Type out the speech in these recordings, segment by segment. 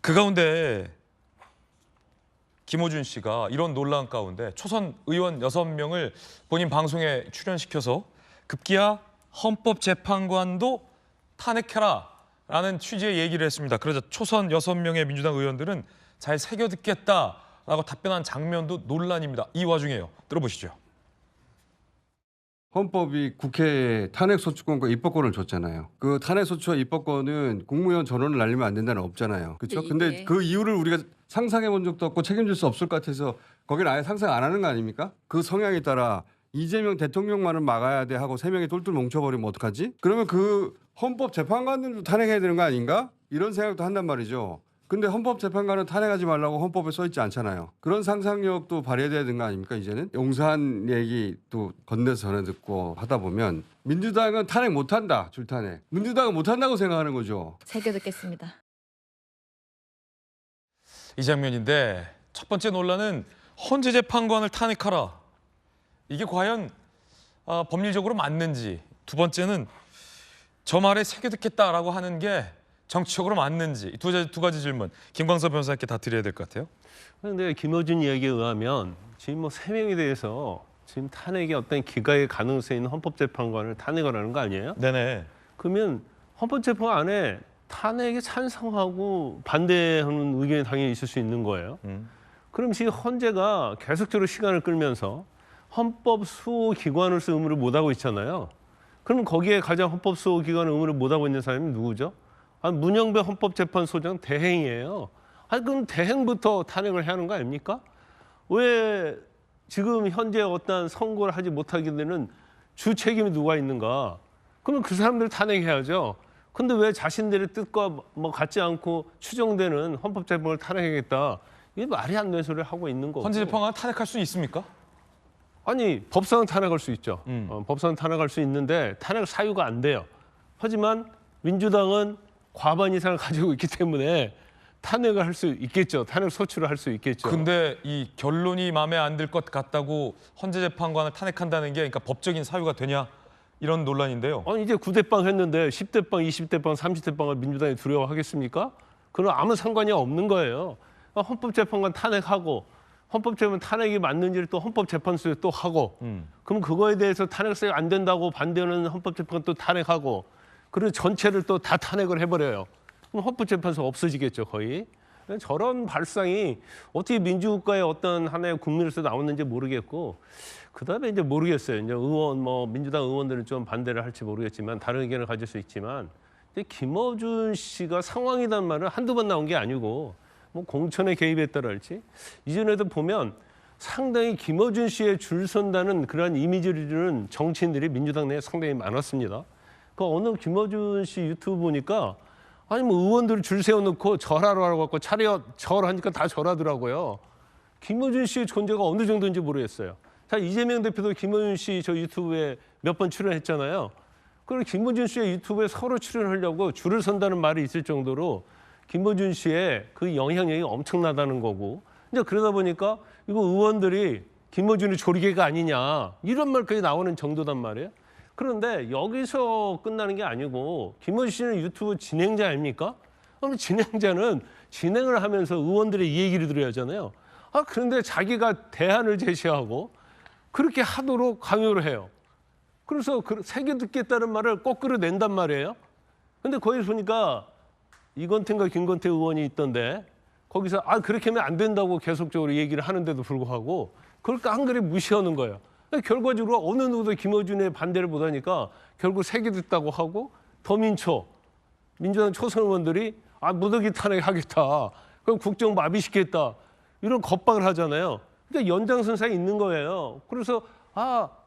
그 가운데 김어준 씨가 이런 논란 가운데 초선 의원 6명을 본인 방송에 출연시켜서 급기야 헌법재판관도 탄핵해라라는 취지의 얘기를 했습니다. 그러자 초선 6명의 민주당 의원들은 잘 새겨 듣겠다라고 답변한 장면도 논란입니다. 이 와중에요. 들어보시죠. 헌법이 국회에 탄핵소추권과 입법권을 줬잖아요. 그 탄핵소추와 입법권은 국무위원 전원을 날리면 안 된다는 없잖아요. 그렇죠? 근데 그 이유를 우리가 상상해 본 적도 없고 책임질 수 없을 것 같아서 거기는 아예 상상 안 하는 거 아닙니까? 그 성향에 따라 이재명 대통령만은 막아야 돼 하고 3명이 똘똘 뭉쳐버리면 어떡하지? 그러면 그 헌법재판관들도 탄핵해야 되는 거 아닌가? 이런 생각도 한단 말이죠. 근데 헌법재판관은 탄핵하지 말라고 헌법에 써 있지 않잖아요. 그런 상상력도 발휘해야 되는 거 아닙니까 이제는? 용산 얘기 또 건네서 전해 듣고 하다 보면 민주당은 탄핵 못한다. 줄탄핵. 민주당은 못한다고 생각하는 거죠. 새겨 듣겠습니다. 이 장면인데 첫 번째 논란은 헌재재판관을 탄핵하라. 이게 과연 법률적으로 맞는지, 두 번째는 저 말에 새겨 듣겠다라고 하는 게 정치적으로 맞는지, 두 가지 질문 김광석 변호사님께 다 드려야 될 것 같아요. 그런데 김어준 이야기에 의하면 지금 뭐 3명에 대해서 지금 탄핵의 어떤 기각의 가능성이 있는 헌법재판관을 탄핵을 하는 거 아니에요? 네네. 그러면 헌법재판관 안에 탄핵에 찬성하고 반대하는 의견이 당연히 있을 수 있는 거예요. 그럼 지금 헌재가 계속적으로 시간을 끌면서 헌법 수호 기관으로서 의무를 못하고 있잖아요. 그럼 거기에 가장 헌법 수호 기관 의무를 못하고 있는 사람이 누구죠? 문영배 헌법재판소장 대행이에요. 그럼 대행부터 탄핵을 해야 하는 거 아닙니까? 왜 지금 현재 어떤 선고를 하지 못하게 되는 주 책임이 누가 있는가? 그러면 그 사람들 탄핵해야죠. 근데 왜 자신들의 뜻과 뭐 같지 않고 추정되는 헌법재판을 탄핵하겠다? 이게 말이 안 되는 소리를 하고 있는 거고. 헌재재판관 탄핵할 수 있습니까? 아니, 법상은 탄핵할 수 있죠. 법상은 탄핵할 수 있는데 탄핵 사유가 안 돼요. 하지만 민주당은 과반 이상을 가지고 있기 때문에 탄핵을 할 수 있겠죠. 탄핵 소추를 할 수 있겠죠. 근데 이 결론이 마음에 안 들 것 같다고 헌재재판관을 탄핵한다는 게 그러니까 법적인 사유가 되냐 이런 논란인데요. 아니 이제 9대빵 했는데 10대빵, 20대빵, 30대빵을 민주당이 두려워하겠습니까? 그건 아무 상관이 없는 거예요. 헌법재판관 탄핵하고 헌법재판관 탄핵이 맞는지를 또 헌법재판소에 또 하고 그럼 그거에 대해서 탄핵성이 안 된다고 반대하는 헌법재판관 또 탄핵하고 그리고 전체를 또 다 탄핵을 해버려요. 그럼 헌법재판소 없어지겠죠, 거의. 저런 발상이 어떻게 민주국가의 어떤 하나의 국민으로서 나왔는지 모르겠고, 그다음에 이제 모르겠어요. 이제 민주당 의원들은 좀 반대를 할지 모르겠지만 다른 의견을 가질 수 있지만, 근데 김어준 씨가 상황이란 말은 한두 번 나온 게 아니고, 뭐 공천에 개입했다랄지 이전에도 보면 상당히 김어준 씨에 줄 선다는 그러한 이미지를 주는 정치인들이 민주당 내에 상당히 많았습니다. 그 어느 김어준 씨 유튜브 보니까 아니 뭐 의원들을 줄 세워놓고 절하러 하라고 갖고 절하니까 다 절하더라고요. 김어준 씨의 존재가 어느 정도인지 모르겠어요. 자, 이재명 대표도 김어준 씨 저 유튜브에 몇 번 출연했잖아요. 그리고 김어준 씨의 유튜브에 서로 출연하려고 줄을 선다는 말이 있을 정도로 김어준 씨의 그 영향력이 엄청나다는 거고, 이제 그러다 보니까 이거 의원들이 김어준이 조리개가 아니냐 이런 말까지 나오는 정도단 말이에요. 그런데 여기서 끝나는 게 아니고 김어준 씨는 유튜브 진행자 아닙니까? 그럼 진행자는 진행을 하면서 의원들의 이 얘기를 들어야 하잖아요. 그런데 자기가 대안을 제시하고 그렇게 하도록 강요를 해요. 그래서 새겨 듣겠다는 말을 거꾸로 낸단 말이에요. 근데 거기 보니까 이건태인가 김건태 의원이 있던데 거기서 그렇게 하면 안 된다고 계속적으로 얘기를 하는데도 불구하고 그걸 깡그리 무시하는 거예요. 결과적으로 어느 누구도 김어준의 반대를 못하니까 결국 새겨 듣다고 하고 더민초 민주당 초선 의원들이 무더기 탄핵하겠다. 그럼 국정 마비시키겠다. 이런 겁박을 하잖아요. 근데 연장선상에 있는 거예요. 그래서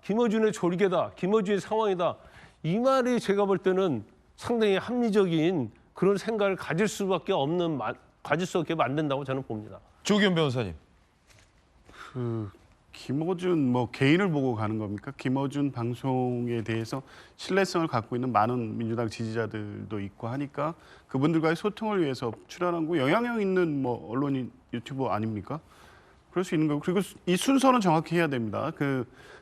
김어준의 조리개다. 김어준의 상황이다. 이 말이 제가 볼 때는 상당히 합리적인 그런 생각을 가질 수 없게 만든다고 저는 봅니다. 조기현 변호사님. 김어준 개인을 보고 가는 겁니까? 김어준 방송에 대해서 신뢰성을 갖고 있는 많은 민주당 지지자들도 있고 하니까 그분들과의 소통을 위해서 출연한 거 영향력 있는 언론인 유튜버 아닙니까? 그럴 수 있는 거고, 그리고 이 순서는 정확히 해야 됩니다.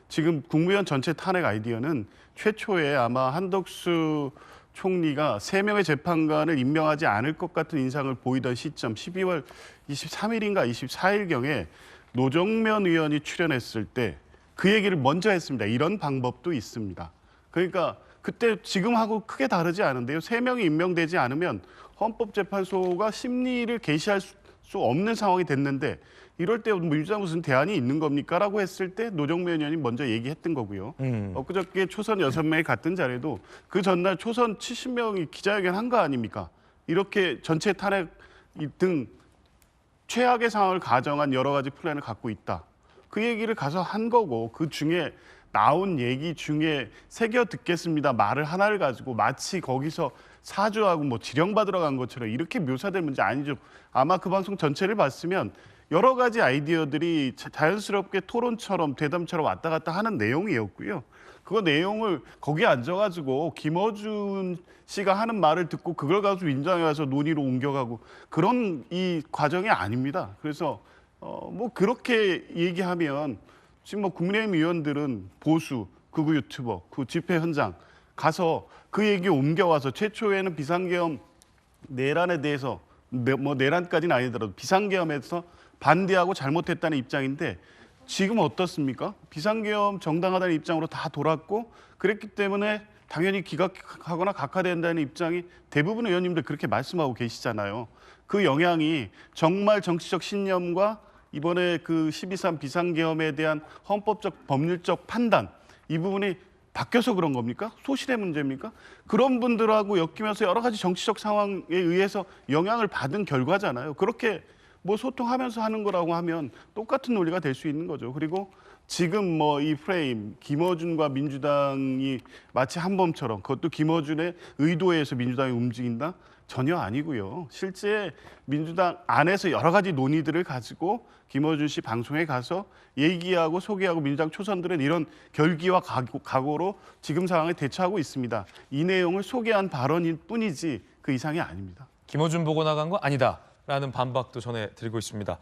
지금 국무위원 전체 탄핵 아이디어는 최초에 아마 한덕수 총리가 3명의 재판관을 임명하지 않을 것 같은 인상을 보이던 시점 12월 23일인가 24일경에 노정면 의원이 출연했을 때 그 얘기를 먼저 했습니다. 이런 방법도 있습니다. 그러니까 그때 지금하고 크게 다르지 않은데요. 3명이 임명되지 않으면 헌법재판소가 심리를 개시할 수 없는 상황이 됐는데 이럴 때 민주당 무슨 대안이 있는 겁니까? 라고 했을 때 노정면 의원이 먼저 얘기했던 거고요. 엊그저께 초선 6명이 갔던 자리에도 그 전날 초선 70명이 기자회견 한 거 아닙니까? 이렇게 전체 탄핵 등 최악의 상황을 가정한 여러 가지 플랜을 갖고 있다. 그 얘기를 가서 한 거고 그 중에 나온 얘기 중에 새겨 듣겠습니다 말을 하나를 가지고 마치 거기서 사주하고 뭐 지령받으러 간 것처럼 이렇게 묘사될 문제 아니죠. 아마 그 방송 전체를 봤으면 여러 가지 아이디어들이 자연스럽게 토론처럼 대담처럼 왔다 갔다 하는 내용이었고요. 그 내용을 거기에 앉아가지고 김어준 씨가 하는 말을 듣고 그걸 가지고 민주당에 와서 논의로 옮겨가고 그런 이 과정이 아닙니다. 그래서 뭐 그렇게 얘기하면 지금 뭐 국민의힘 의원들은 보수, 극우 유튜버, 그 집회 현장 가서 그 얘기 옮겨와서 최초에는 비상계엄 내란에 대해서 뭐 내란까지는 아니더라도 비상계엄에서 반대하고 잘못했다는 입장인데 지금 어떻습니까? 비상계엄 정당하다는 입장으로 다 돌았고 그랬기 때문에 당연히 기각하거나 각하된다는 입장이 대부분 의원님들 그렇게 말씀하고 계시잖아요. 그 영향이 정말 정치적 신념과 이번에 그 12.3 비상계엄에 대한 헌법적 법률적 판단 이 부분이 바뀌어서 그런 겁니까? 소실의 문제입니까? 그런 분들하고 엮이면서 여러 가지 정치적 상황에 의해서 영향을 받은 결과잖아요. 그렇게 뭐 소통하면서 하는 거라고 하면 똑같은 논리가 될 수 있는 거죠. 그리고 지금 뭐 이 프레임 김어준과 민주당이 마치 한범처럼 그것도 김어준의 의도에 의해서 민주당이 움직인다? 전혀 아니고요. 실제 민주당 안에서 여러 가지 논의들을 가지고 김어준 씨 방송에 가서 얘기하고 소개하고 민주당 초선들은 이런 결기와 각오로 지금 상황에 대처하고 있습니다. 이 내용을 소개한 발언일 뿐이지 그 이상이 아닙니다. 김어준 보고 나간 거 아니다라는 반박도 전해드리고 있습니다.